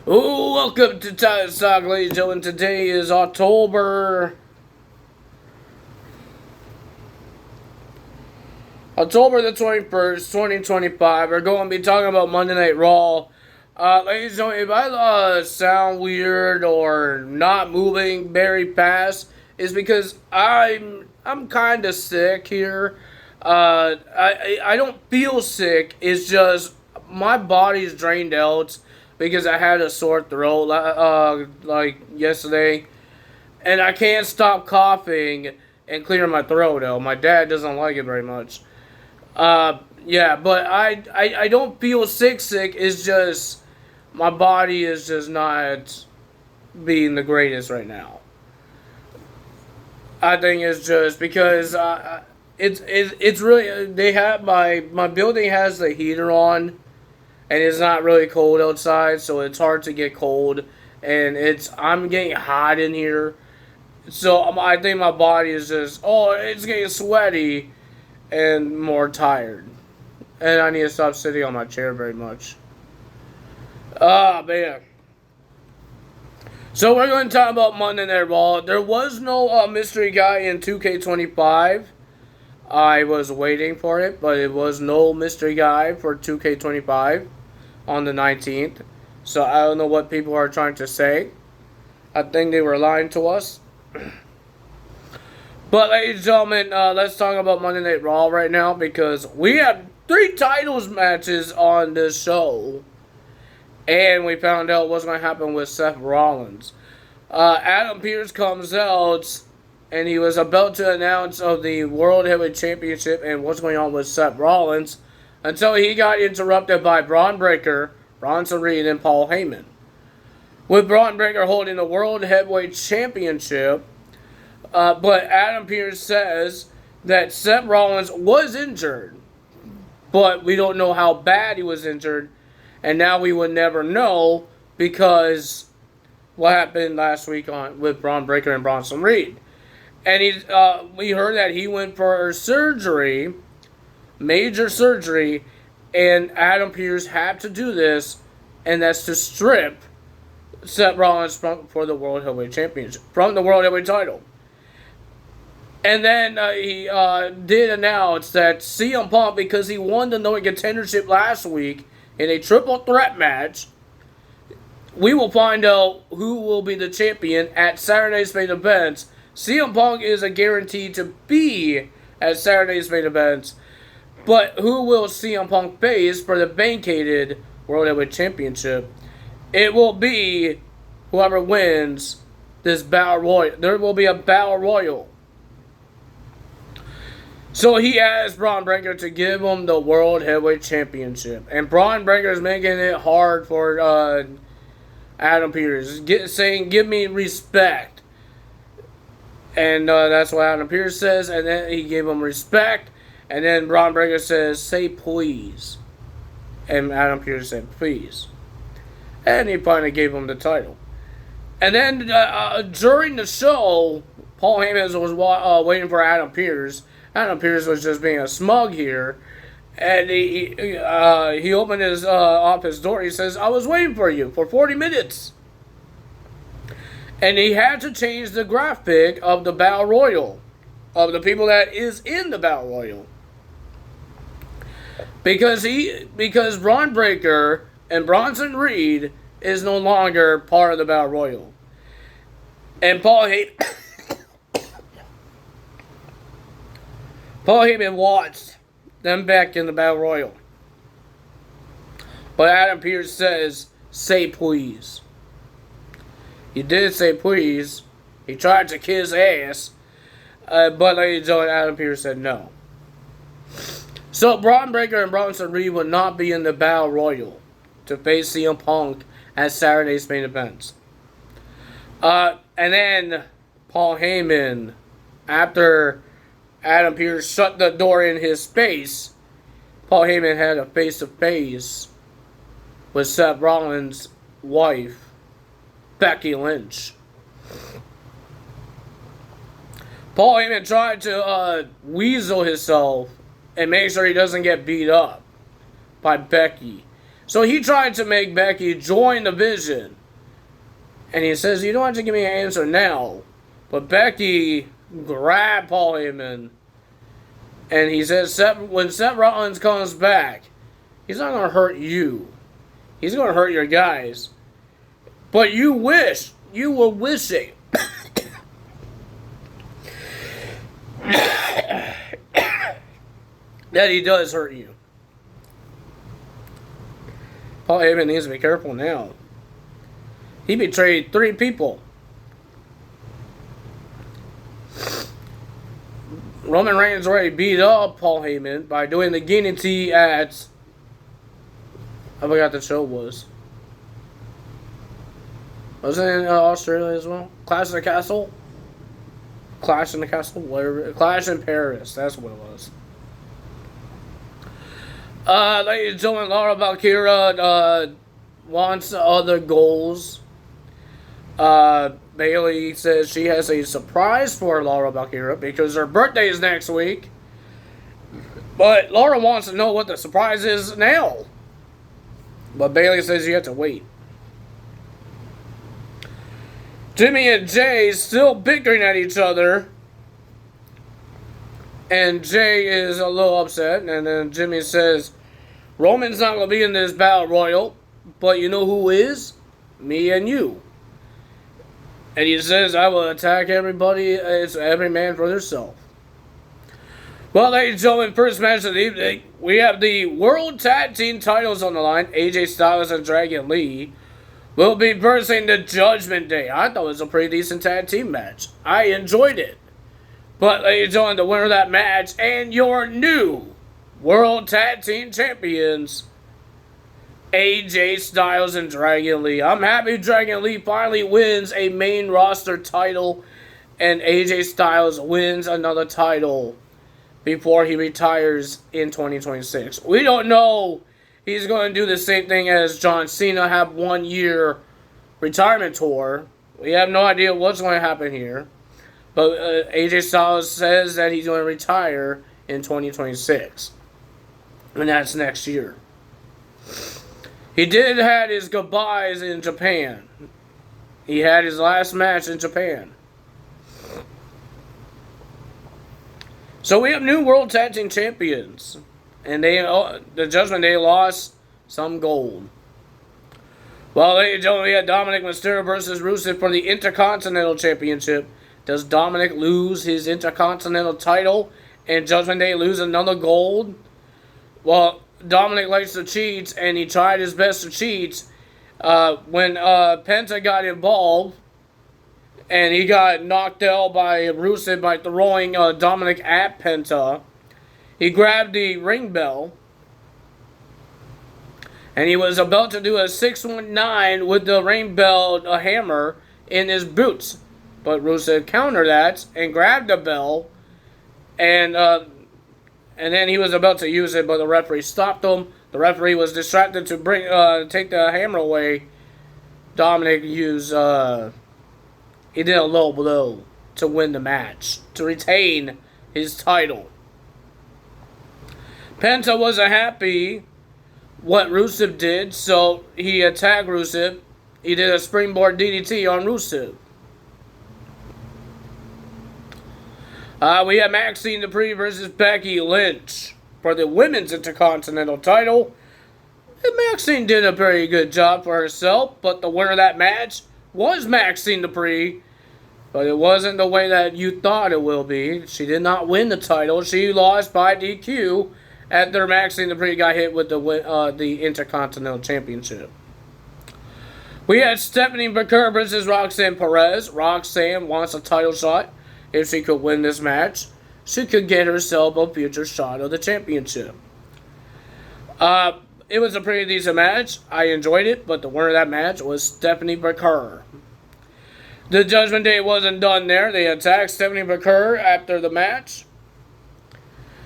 Welcome to Titus Talk, ladies and gentlemen. Today is October the 21st, 2025. We're going to be talking about Monday Night Raw. Ladies and gentlemen, if I sound weird or not moving very fast, it's because I'm kind of sick here. I don't feel sick. It's just my body's drained out because I had a sore throat like yesterday, and I can't stop coughing and clearing my throat out. My dad doesn't like it very much. Yeah, but I don't feel sick. It's just my body is just not being the greatest right now. I think it's just because it's really, they have my building has the heater on, and it's not really cold outside, so it's hard to get cold, and I'm getting hot in here, so I think my body is just it's getting sweaty and more tired, and I need to stop sitting on my chair very much. Man. So we're going to talk about Monday Night Raw. There was no mystery guy in 2K25. I was waiting for it, but it was no mystery guy for 2K25 on the 19th. So I don't know what people are trying to say. I think they were lying to us. But ladies and gentlemen, let's talk about Monday Night Raw right now, because we have 3 titles matches on this show. And we found out what's going to happen with Seth Rollins. Adam Pearce comes out, and he was about to announce of the World Heavyweight Championship and what's going on with Seth Rollins, until he got interrupted by Braun Breaker, Bronson Reed, and Paul Heyman. With Braun Breaker holding the World Heavyweight Championship, but Adam Pearce says that Seth Rollins was injured, but we don't know how bad he was injured, and now we would never know because what happened last week with Braun Breaker and Bronson Reed. And we heard that he went for surgery, major surgery, and Adam Pearce had to do this, and that's to strip Seth Rollins for the World Heavyweight Championship, from the World Heavyweight title. And then he did announce that CM Punk, because he won the No Contendership last week in a triple threat match, we will find out who will be the champion at Saturday's main events. CM Punk is a guarantee to be at Saturday's main events, but who will CM Punk face for the vacated World Heavyweight Championship? It will be whoever wins this Battle Royal. There will be a Battle Royal. So he asked Braun Breaker to give him the World Heavyweight Championship. And Braun Breaker is making it hard for Adam Pearce, saying, "Give me respect." And that's what Adam Pearce says. And then he gave him respect. And then Braun Breaker says, "Say please." And Adam Pearce said, "Please." And he finally gave him the title. And then during the show, Paul Heyman was waiting for Adam Pearce. Adam Pearce was just being a smug here. And he opened his office door. He says, "I was waiting for you for 40 minutes. And he had to change the graphic of the Battle Royal, of the people that is in the Battle Royal. Because Braun Breaker and Bronson Reed is no longer part of the Battle Royal. And Paul Heyman wants them back in the Battle Royal. But Adam Pearce says, "Say please." He did say please. He tried to kiss ass. But ladies and gentlemen, Adam Pearce said no. So Braun Breaker and Bronson Reed will not be in the Battle Royal to face CM Punk at Saturday's main events. And then Paul Heyman, after Adam Pearce shut the door in his face, Paul Heyman had a face-to-face with Seth Rollins' wife, Becky Lynch. Paul Heyman tried to weasel himself and make sure he doesn't get beat up by Becky. So he tried to make Becky join the Vision And he says, you don't have to give me an answer now. But Becky grabbed Paul Heyman. And he says, when Seth Rollins comes back, he's not going to hurt you. He's going to hurt your guys. But you were wishing. that he does hurt you. Paul Heyman needs to be careful now. He betrayed 3 people. Roman Reigns already beat up Paul Heyman by doing the guillotine at... I forgot the show was. Was it in Australia as well? Clash in the Castle? Clash in the Castle? Whatever. Clash in Paris. That's what it was. Ladies and gentlemen, Laura Valkyria wants other goals. Bayley says she has a surprise for Laura Valkyria because her birthday is next week. But Laura wants to know what the surprise is now. But Bayley says you have to wait. Jimmy and Jay still bickering at each other. And Jay is a little upset. And then Jimmy says, Roman's not going to be in this battle royal. But you know who is? Me and you. And he says, I will attack everybody. It's every man for themselves. Well, ladies and gentlemen, first match of the evening. We have the World Tag Team titles on the line. AJ Styles and Dragon Lee will be versing the Judgment Day. I thought it was a pretty decent tag team match. I enjoyed it. But, ladies and gentlemen, the winner of that match and your new World Tag Team Champions, AJ Styles and Dragon Lee. I'm happy Dragon Lee finally wins a main roster title and AJ Styles wins another title before he retires in 2026. We don't know he's going to do the same thing as John Cena, have 1 year retirement tour. We have no idea what's going to happen here. But AJ Styles says that he's going to retire in 2026. And that's next year. He did have his goodbyes in Japan. He had his last match in Japan. So we have new World Tag Team Champions. And the Judgment Day lost some gold. Well, ladies and gentlemen, we had Dominic Mysterio versus Rusev for the Intercontinental Championship. Does Dominic lose his Intercontinental title and Judgment Day lose another gold? Well, Dominic likes to cheat, and he tried his best to cheat when Penta got involved, and he got knocked out by Rusev by throwing Dominic at Penta. He grabbed the ring bell, and he was about to do a 619 with the ring bell, a hammer, in his boots. But Rusev countered that and grabbed the bell, and then he was about to use it, but the referee stopped him. The referee was distracted to take the hammer away. Dominic used, he did a low blow to win the match, to retain his title. Penta wasn't happy what Rusev did, so he attacked Rusev. He did a springboard DDT on Rusev. We have Maxine Dupree versus Becky Lynch for the Women's Intercontinental title. And Maxine did a very good job for herself, but the winner of that match was Maxine Dupree. But it wasn't the way that you thought it will be. She did not win the title. She lost by DQ after Maxine Dupree got hit with the Intercontinental Championship. We had Stephanie McCurry versus Roxanne Perez. Roxanne wants a title shot. If she could win this match, she could get herself a future shot of the championship. It was a pretty decent match. I enjoyed it, but the winner of that match was Stephanie McCurry. The Judgment Day wasn't done there. They attacked Stephanie McCurry after the match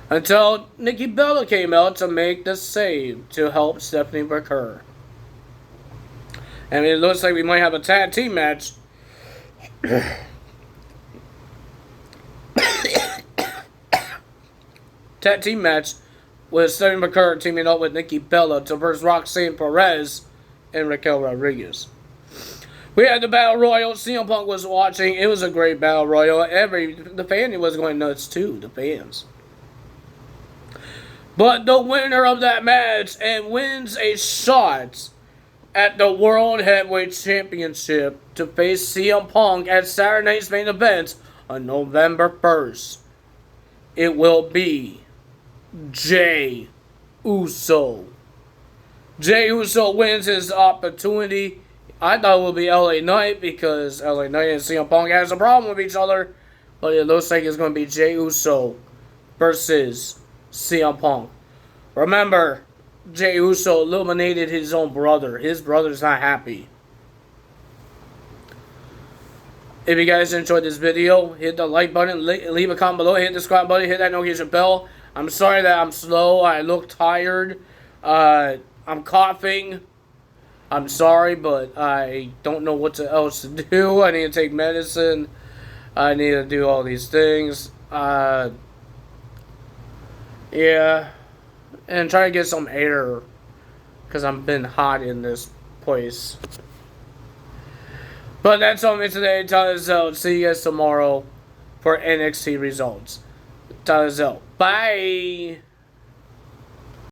until Nikki Bella came out to make the save to help Stephanie McCurry. And it looks like we might have a tag team match. Tag team match with Stephanie McCurry teaming up with Nikki Bella to versus Roxanne Perez and Raquel Rodriguez. We had the Battle Royal. CM Punk was watching. It was a great Battle Royal. The fan was going nuts too, the fans. But the winner of that match and wins a shot at the World Heavyweight Championship to face CM Punk at Saturday Night's Main Event on November 1st. It will be Jey Uso. Jey Uso wins his opportunity. I thought it would be LA Knight because LA Knight and CM Punk has a problem with each other. But it looks like it's going to be Jey Uso versus CM Punk. Remember, Jey Uso eliminated his own brother. His brother's not happy. If you guys enjoyed this video, hit the like button, leave a comment below, hit the subscribe button, hit that notification bell. I'm sorry that I'm slow. I look tired. I'm coughing. I'm sorry, but I don't know what else to do. I need to take medicine. I need to do all these things. Yeah. And try to get some air. Because I've been hot in this place. But that's all for today. Tyler, see you guys tomorrow for NXT results. Tyler, bye.